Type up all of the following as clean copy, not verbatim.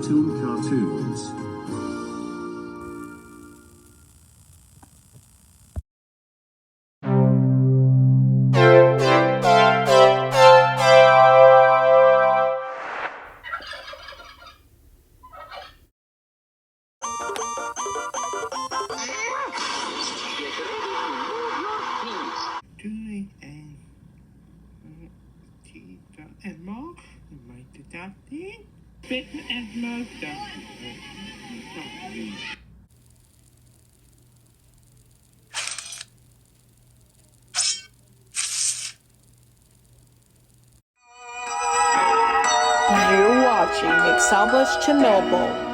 cartoon cartoons. And more, might adopted, bitten and Milda. You're watching Established Chernobyl.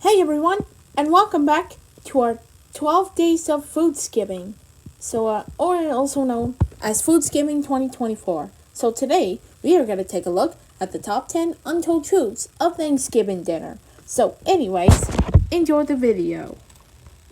Hey everyone, and welcome back to our 12 Days of Foodsgiving, or also known as Foodsgiving 2024. So today, we are going to take a look at the top 10 untold truths of Thanksgiving dinner. So anyways, enjoy the video.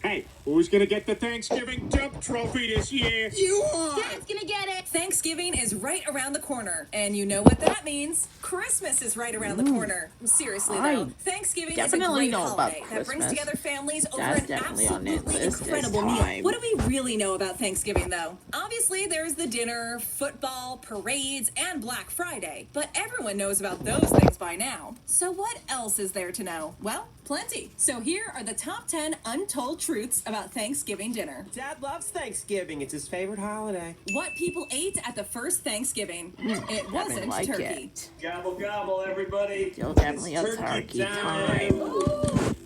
Hey, who's gonna get the Thanksgiving jump trophy this year? You are! Dad's gonna get it! Thanksgiving is right around the corner, and you know what that means. Christmas is right around the corner. Seriously though, Thanksgiving is a great holiday that brings together families over an absolutely incredible meal. What do we really know about Thanksgiving though? Obviously there's the dinner, football, parades, and Black Friday, but everyone knows about those things by now. So what else is there to know? Well, plenty. So here are the top 10 untold truths about Thanksgiving dinner. Dad loves Thanksgiving. It's his favorite holiday. What people ate at the first Thanksgiving. It wasn't like turkey. Gobble, gobble, everybody. Still definitely a turkey time.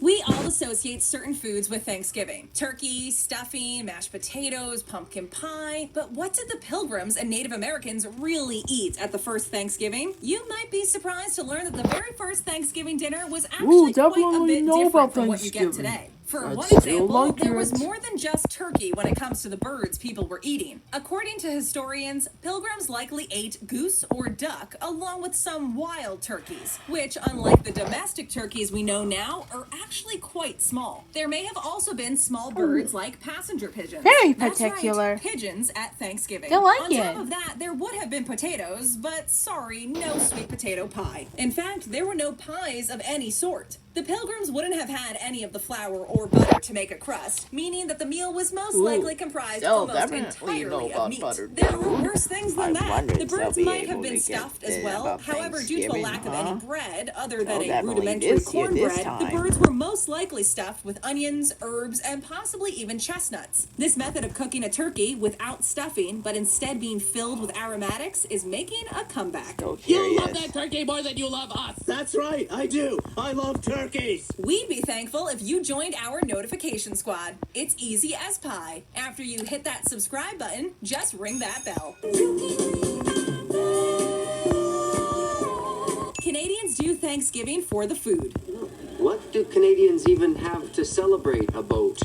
We all associate certain foods with Thanksgiving. Turkey, stuffing, mashed potatoes, pumpkin pie. But what did the Pilgrims and Native Americans really eat at the first Thanksgiving? You might be surprised to learn that the very first Thanksgiving dinner was actually quite a bit different from what you get today. For one example, there was more than just turkey when it comes to the birds people were eating. According to historians, Pilgrims likely ate goose or duck along with some wild turkeys, which, unlike the domestic turkeys we know now, are actually quite small. There may have also been small birds like passenger pigeons. Very That's particular. right, pigeons at Thanksgiving. I like On top it. of that, there would have been potatoes, but sorry, no sweet potato pie. In fact, there were no pies of any sort. The Pilgrims wouldn't have had any of the flour or butter to make a crust, meaning that the meal was most likely comprised almost entirely of meat. There were worse things than that. The birds might have been stuffed as well. However, due to the lack of any bread other than a rudimentary cornbread, the birds were most likely stuffed with onions, herbs, and possibly even chestnuts. This method of cooking a turkey without stuffing, but instead being filled with aromatics, is making a comeback. You love that turkey more than you love us. That's right, I do. I love turkeys. We'd be thankful if you joined our notification squad. It's easy as pie. After you hit that subscribe button, just ring that bell. Canadians do Thanksgiving for the food. What do Canadians even have to celebrate about?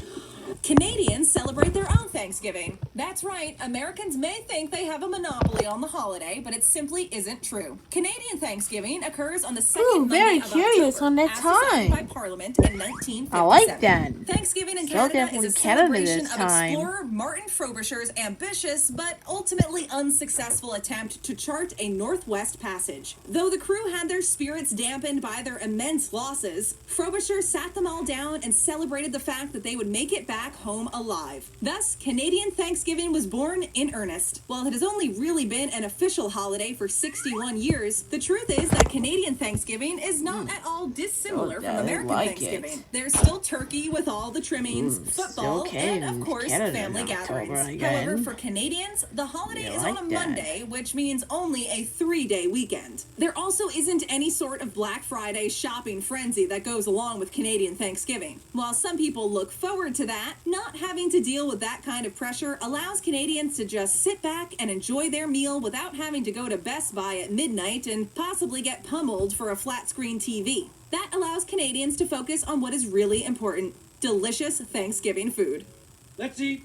Canadians celebrate their own Thanksgiving. That's right, Americans may think they have a monopoly on the holiday, but it simply isn't true. Canadian Thanksgiving occurs on the second Monday of curious October, on that as decided time. by Parliament in 1957. I like that. Thanksgiving in Still Canada is definitely a Canada celebration this of time. explorer Martin Frobisher's ambitious but ultimately unsuccessful attempt to chart a Northwest Passage. Though the crew had their spirits dampened by their immense losses, Frobisher sat them all down and celebrated the fact that they would make it back home alive. Thus, Canadian Thanksgiving was born in earnest. While it has only really been an official holiday for 61 years, the truth is that Canadian Thanksgiving is not at all dissimilar from American Thanksgiving. There's still turkey with all the trimmings, football, and of course, family gatherings. However, for Canadians, the holiday is on a Monday, which means only a 3-day weekend. There also isn't any sort of Black Friday shopping frenzy that goes along with Canadian Thanksgiving. While some people look forward to that, not having to deal with that kind of pressure allows Canadians to just sit back and enjoy their meal without having to go to Best Buy at midnight and possibly get pummeled for a flat screen TV. That allows Canadians to focus on what is really important: delicious Thanksgiving food. Let's eat.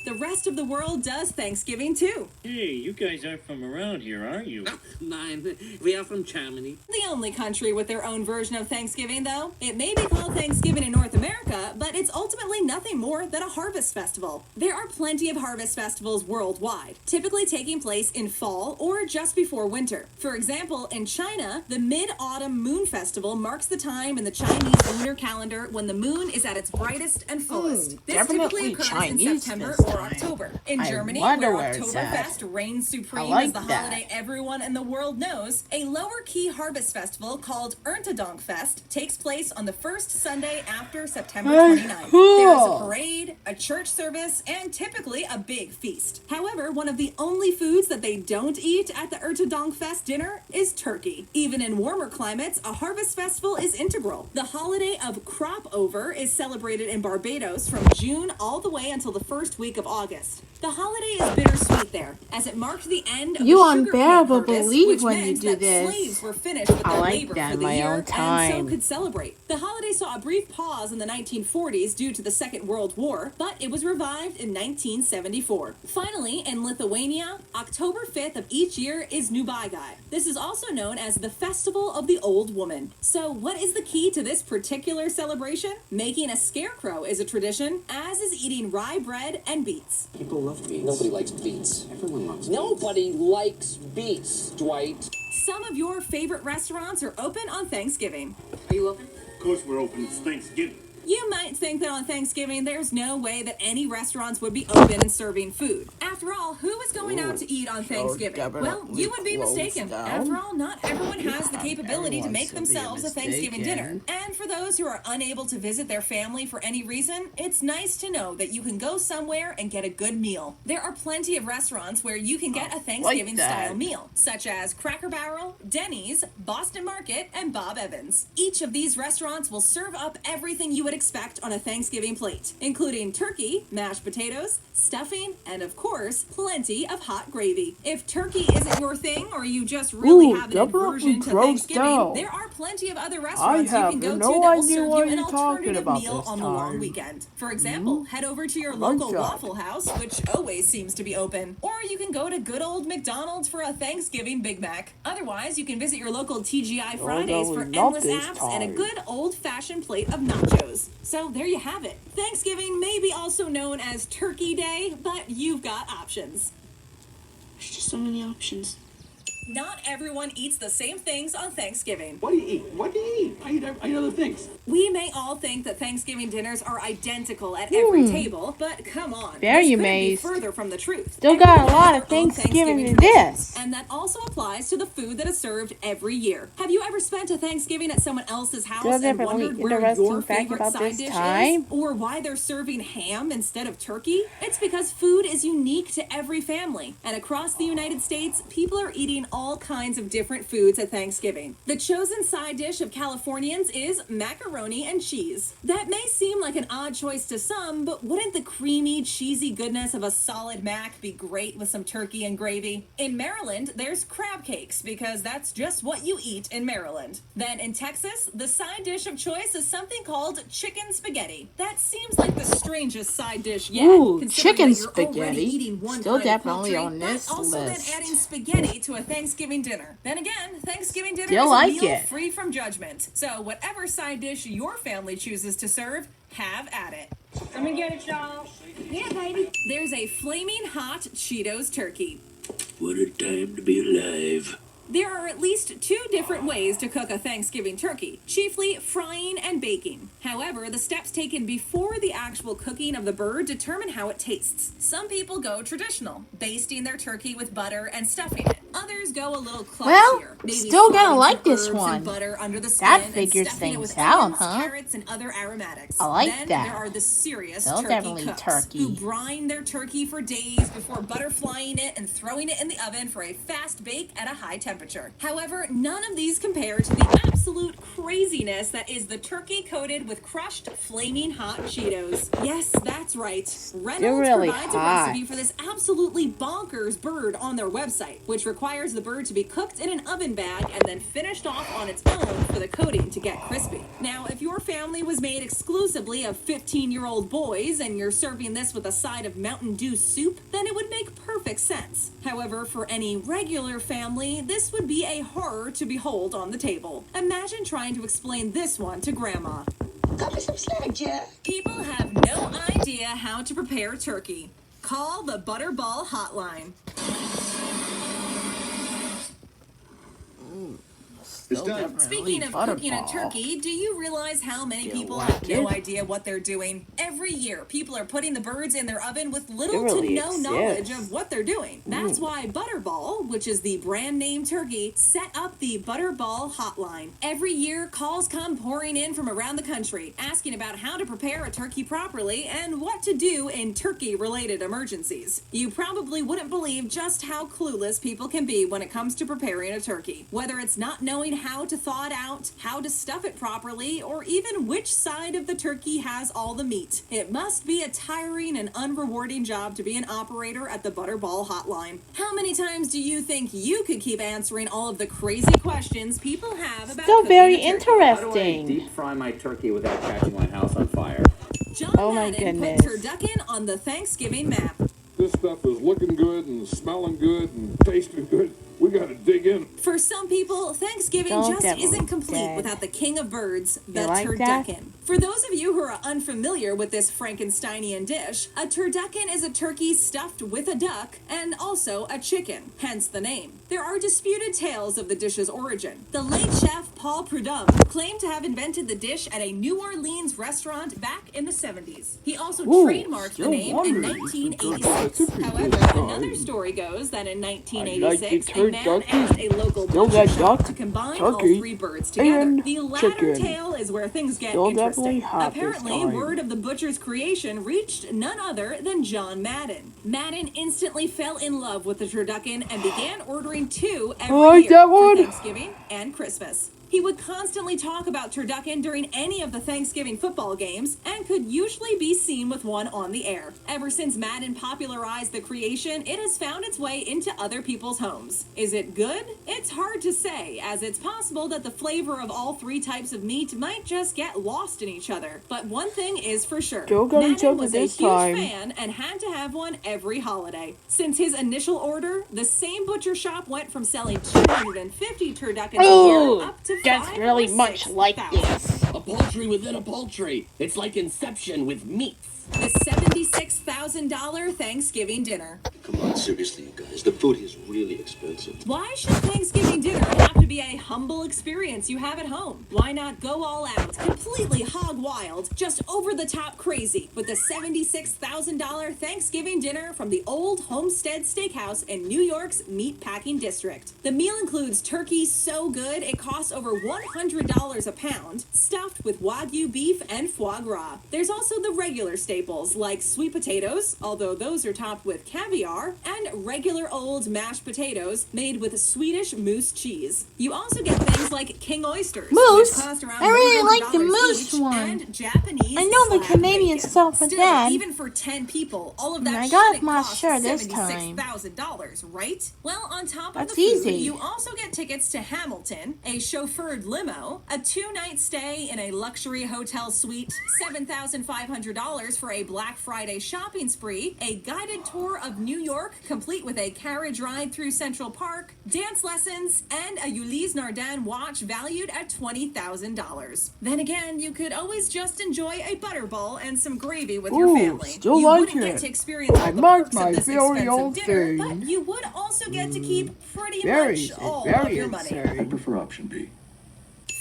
The rest of the world does Thanksgiving too. Hey, you guys aren't from around here, are you? Nein, we are from Germany. The only country with their own version of Thanksgiving, though. It may be called Thanksgiving in North America, but it's ultimately nothing more than a harvest festival. There are plenty of harvest festivals worldwide, typically taking place in fall or just before winter. For example, in China, the Mid-Autumn Moon Festival marks the time in the Chinese lunar calendar when the moon is at its brightest and fullest. This typically occurs in September or October. In Germany, where Oktoberfest reigns supreme as the holiday everyone in the world knows, a lower-key harvest festival called Erntedankfest takes place on the first Sunday after September 29th. There is a parade, a church service, and typically a big feast. However, one of the only foods that they don't eat at the Erntedankfest dinner is turkey. Even in warmer climates, a harvest festival is integral. The holiday of crop over is celebrated in Barbados from June all the way until the first week of August. The holiday is bittersweet there, as it marked the end of You the sugar unbearable cane harvest, believe which when you meant do that this. slaves were finished with their like labor that for in the my year own and time. so could celebrate. The holiday saw a brief pause in the 1940s due to the Second World War, but it was revived in 1974. Finally, in Lithuania, October 5th of each year is Nubagai. This is also known as the Festival of the Old Woman. So what is the key to this particular celebration? Making a scarecrow is a tradition, as is eating rye bread and beets. People love beets. Nobody likes beets. Everyone loves Nobody likes beets, Dwight. Some of your favorite restaurants are open on Thanksgiving. Are you open? Of course we're open. It's Thanksgiving. You might think that on Thanksgiving, there's no way that any restaurants would be open and serving food. After all, who is going out to eat on Thanksgiving? Well, you would be mistaken. After all, not everyone has the capability to make themselves a Thanksgiving dinner. And for those who are unable to visit their family for any reason, it's nice to know that you can go somewhere and get a good meal. There are plenty of restaurants where you can get a Thanksgiving-style meal, such as Cracker Barrel, Denny's, Boston Market, and Bob Evans. Each of these restaurants will serve up everything you would expect on a Thanksgiving plate, including turkey, mashed potatoes, stuffing, and of course, plenty of hot gravy. If turkey isn't your thing, or you just really have an aversion to Thanksgiving, there are plenty of other restaurants you can go to that will serve you an alternative meal on the long weekend. For example, head over to your local Waffle House, which always seems to be open, or you can go to good old McDonald's for a Thanksgiving Big Mac. Otherwise, you can visit your local TGI Fridays for endless apps and a good old-fashioned plate of nachos. So there you have it. Thanksgiving may be also known as Turkey Day, but you've got options. There's just so many options. Not everyone eats the same things on Thanksgiving. What do you eat? What do you eat? I eat other things. We may all think that Thanksgiving dinners are identical at every table, but come on. Very this couldn't be amazed. further from the truth. Still got a Everyone lot has of their own Thanksgiving in traditions, this. and that also applies to the food that is served every year. Have you ever spent a Thanksgiving at someone else's house Still and definitely wondered where interesting your fact favorite about side this dish time. is? Or why they're serving ham instead of turkey? It's because food is unique to every family. And across the United States, people are eating all kinds of different foods at Thanksgiving. The chosen side dish of Californians is macaroni and cheese. That may seem like an odd choice to some, but wouldn't the creamy, cheesy goodness of a solid mac be great with some turkey and gravy? In Maryland, there's crab cakes, because that's just what you eat in Maryland. Then in Texas, the side dish of choice is something called chicken spaghetti. That seems like the strangest side dish yet. Ooh, considering chicken that you're already spaghetti. eating one Still kind of definitely poultry, on this but also list. then adding spaghetti to a Thanksgiving dinner. Then again, Thanksgiving dinner Still is like a meal it. free from judgment. So whatever side dish your family chooses to serve, have at it. Come and get it, y'all. Yeah, baby. There's a flaming hot Cheetos turkey. What a time to be alive. There are at least 2 different ways to cook a Thanksgiving turkey, chiefly frying and baking. However, the steps taken before the actual cooking of the bird determine how it tastes. Some people go traditional, basting their turkey with butter and stuffing it. Others go a little classier. Well, maybe still gonna frying like some this herbs one. and butter under the skin That and figures stuffing it things with out, onions, huh? carrots, and other aromatics. I like then that. there are the serious Still turkey definitely cooks turkey. who brine their turkey for days before butterflying it and throwing it in the oven for a fast bake at a high temperature. However, none of these compare to the absolute craziness that is the turkey coated with crushed flaming hot Cheetos. Yes, that's right. Reynolds really provides hot. a recipe for this absolutely bonkers bird on their website, which requires requires the bird to be cooked in an oven bag and then finished off on its own for the coating to get crispy. Now, if your family was made exclusively of 15-year-old boys and you're serving this with a side of Mountain Dew soup, then it would make perfect sense. However, for any regular family, this would be a horror to behold on the table. Imagine trying to explain this one to Grandma. Cut me some slack, Jack. People have no idea how to prepare turkey. Call the Butterball Hotline. It's done. Speaking of cooking a turkey, do you realize how many people have no idea what they're doing? Every year, people are putting the birds in their oven with little to no knowledge of what they're doing. That's why Butterball, which is the brand name turkey, set up the Butterball Hotline. Every year, calls come pouring in from around the country, asking about how to prepare a turkey properly and what to do in turkey-related emergencies. You probably wouldn't believe just how clueless people can be when it comes to preparing a turkey. Whether it's not knowing how to thaw it out, how to stuff it properly, or even which side of the turkey has all the meat. It must be a tiring and unrewarding job to be an operator at the Butterball Hotline. How many times do you think you could keep answering all of the crazy questions people have about Still cooking very a turkey? interesting. Deep fry my turkey without catching my house on fire. John Oh my Madden goodness. put turducken on the Thanksgiving map. This stuff is looking good and smelling good and tasting good. We gotta dig in. For some people, Thanksgiving Don't just get isn't complete dead. without the king of birds, the You like that? turducken. For those of you who are unfamiliar with this Frankensteinian dish, a turducken is a turkey stuffed with a duck and also a chicken, hence the name. There are disputed tales of the dish's origin. The late chef Paul Prudhomme claimed to have invented the dish at a New Orleans restaurant back in the 70s. He also trademarked the name in 1986. However, another story goes that in 1986, a man asked a local butcher shop to combine all three birds together. The latter tale is where things get interesting. Apparently, word of the butcher's creation reached none other than John Madden. Madden instantly fell in love with the turducken and began ordering two every year for Thanksgiving and Christmas. He would constantly talk about turducken during any of the Thanksgiving football games and could usually be seen with one on the air. Ever since Madden popularized the creation, it has found its way into other people's homes. Is it good? It's hard to say, as it's possible that the flavor of all three types of meat might just get lost in each other. But one thing is for sure, Madden was a huge fan and had to have one every holiday. Since his initial order, the same butcher shop went from selling 250 turduckens a year up to That's really much like this. A poultry within a poultry. It's like Inception with meats. The $76,000 Thanksgiving dinner. Come on, seriously, you guys. The food is really expensive. Why should Thanksgiving dinner have to be a humble experience you have at home? Why not go all out, completely hog wild, just over the top crazy with the $76,000 Thanksgiving dinner from the Old Homestead Steakhouse in New York's Meatpacking District? The meal includes turkey so good it costs over $100 a pound, stuffed with Wagyu beef and foie gras. There's also the regular staples like sweet potatoes, although those are topped with caviar, and regular old mashed potatoes made with Swedish moose cheese. You also get things like king oysters, Moose? which cost around I really like the $100 moose each, one. and Japanese I know the slab Canadian bacon. stuff with Still, that. even for 10 people, all of that I got shouldn't my cost share this time. $76,000, right? Well, on top of That's the food, easy. you also get tickets to Hamilton, a chauffeured limo, a 2-night stay in a luxury hotel suite, $7,500 for a Black Friday shopping spree, a guided tour of New York complete with a carriage ride through Central Park, dance lessons, and a Ulysse Nardin watch valued at $20,000. Then again, you could always just enjoy a butterball and some gravy with your family. Still You like wouldn't get it. to experience all the mark perks my of this very expensive own dinner, thing. but you would also get to keep pretty Very, much all very of your money. I prefer option B.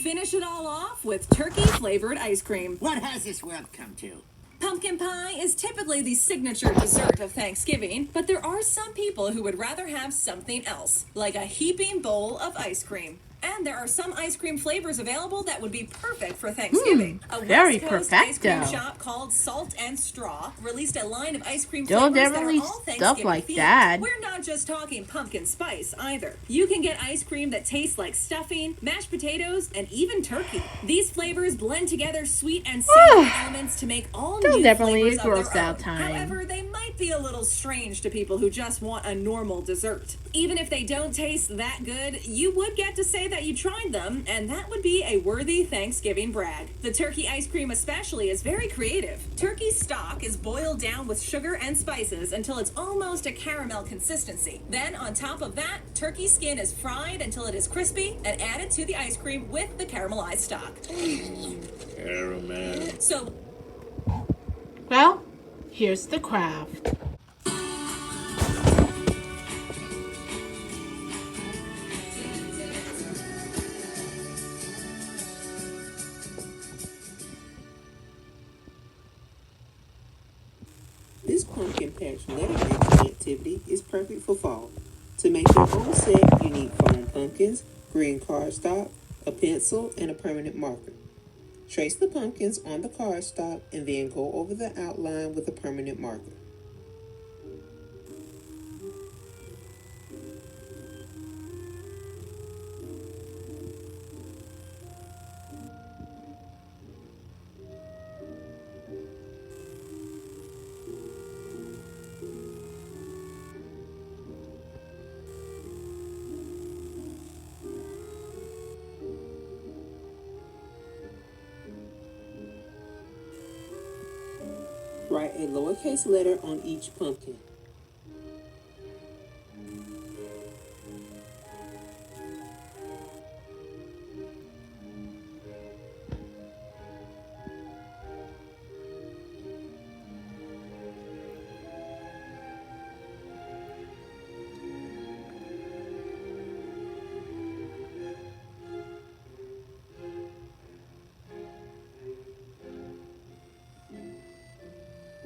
Finish it all off with turkey-flavored ice cream. What has this world come to? Pumpkin pie is typically the signature dessert of Thanksgiving, but there are some people who would rather have something else, like a heaping bowl of ice cream. And there are some ice cream flavors available that would be perfect for Thanksgiving. A very West Coast ice cream perfecto. shop called Salt and Straw released a line of ice cream Don't flavors that definitely are all stuff Thanksgiving like themed. that. We're not just talking pumpkin spice either. You can get ice cream that tastes like stuffing, mashed potatoes, and even turkey. These flavors blend together sweet and savory elements to make all Still new definitely flavors a of their grossed out own. time. However, they might be a little strange to people who just want a normal dessert. Even if they don't taste that good, you would get to say that you tried them, and that would be a worthy Thanksgiving brag. The turkey ice cream especially is very creative. Turkey stock is boiled down with sugar and spices until it's almost a caramel consistency. Then on top of that, turkey skin is fried until it is crispy and added to the ice cream with the caramelized stock. Caramel. So Well, here's the craft. This pumpkin patch letter-making activity is perfect for fall. To make your own set, you need foam pumpkins, green cardstock, a pencil, and a permanent marker. Trace the pumpkins on the cardstock and then go over the outline with a permanent marker. Write a lowercase letter on each pumpkin.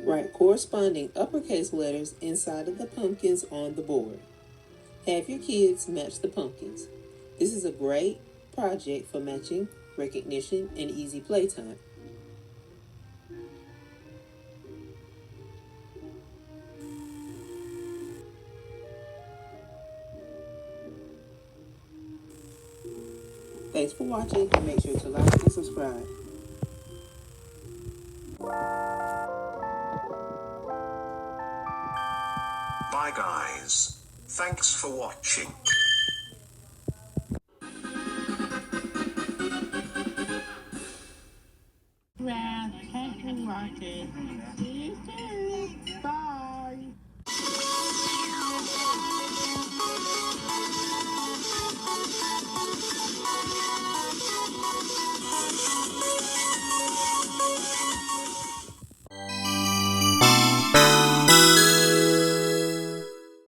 Write corresponding uppercase letters inside of the pumpkins on the board. Have your kids match the pumpkins. This is a great project for matching, recognition, and easy playtime. Thanks for watching, and make sure to like and subscribe. Bye guys. Thanks for watching. Well, can't you watch it?